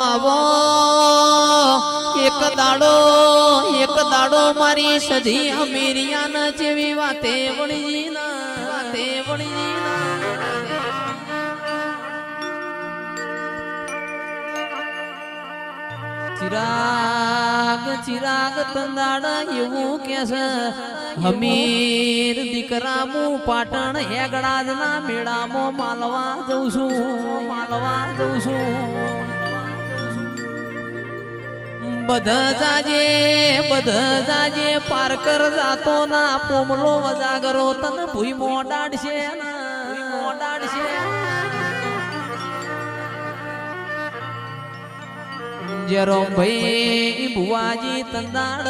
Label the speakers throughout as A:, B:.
A: આવો એક દાડો મારી સધી અમીરિયાના જેવી વાતે વળીના ચિરાગ તંદાડા એવું કે છે હમીર દીકરા હું પાટણ હેગડાજના મેળામાં માલવા જઉં છું બધા જાજે પારકર જાતો ના પોમલો વજાગરો તન ભૂઈ મોડાડશે જેરો ભાઈ ભુવાજી તંદાડ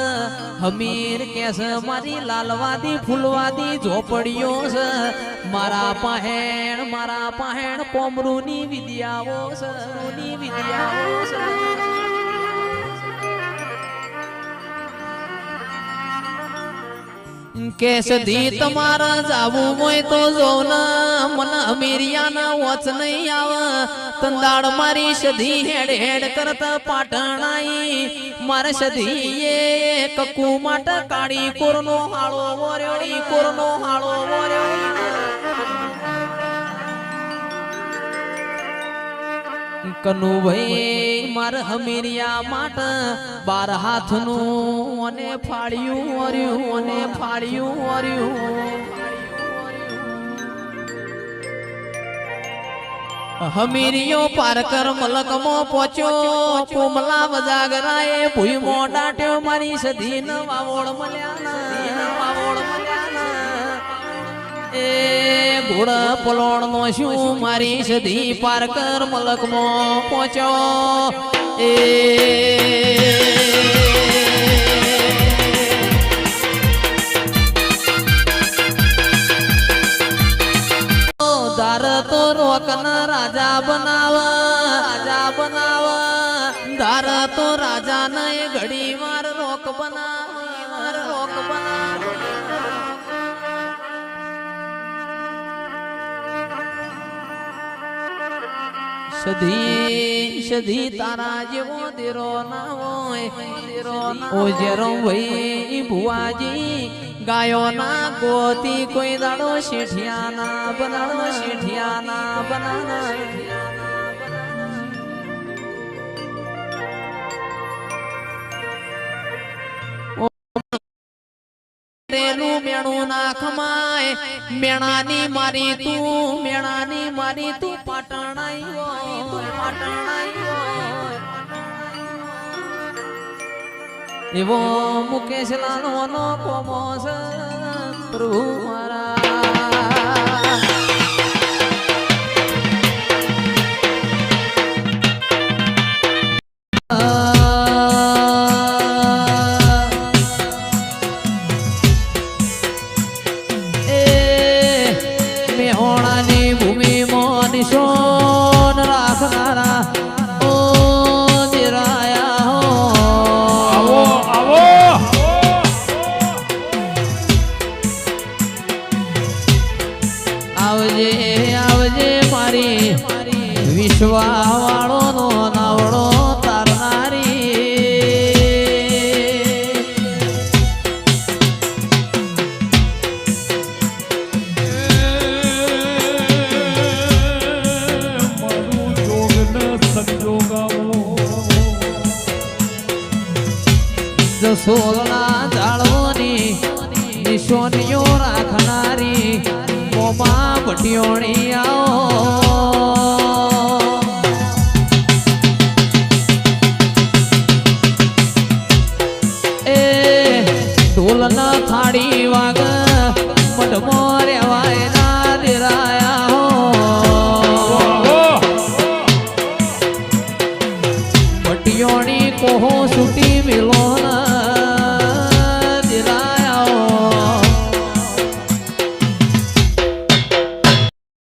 A: હમીર કેસ મારી લાલવાદી ફૂલવાદી ઝોપડીઓ છે મારા પાહેણ પોમરૂની વિદ્યાઓ છે કે સધી તમારા જાવું હોય તો જોના મન અમીરિયાના વચ નહીં આવે તંદાડ મારી સધી હેડ કરતા પાટણાઈ મારે સધી એ કકુ માટે કાળી કોરનો હાળો વર્યો કનુભાઈ માર હમીરિયા માટે 12 હાથનું અને ફાળ્યું હમીરિયો પારકર મલકમાં પહોંચ્યો પોમલા વજાગરાએ ભૂઈ મોડાટ્યો મારી સધી ન વાવોળ મળ્યા એ ઘોડ પલોણ નો શું મારી સધી પારકર મલકમાં પહોંચ્યો એ ધાર તો રોકના રાજા બનાવ ધાર તો રાજા ને ઘડી વાર રોક બનાવ સધી તારા જેવો દેરો ના હોય ઓ જેરો ભાઈ ભુવાજી ગાયો ના ગોતી કોઈ દાડો શેઠિયાના બનાના મેણું ના ખમાય મેણાની મારી તું પાટણાઈ એવો મુકેશ લાલો નો કોમો છે પ્રભુ મારા આવજે મારી વિશ્વા વાળો નો નાવડો જસોલના જાળવોની નિશોનીઓ રાખનારી મોમાં ભટિયોણી એ ઢોલ ના થાળી વાગ મઢમો રેવાય ના દેરાયા ભટિયોણી કોહો સુટી મિલો ના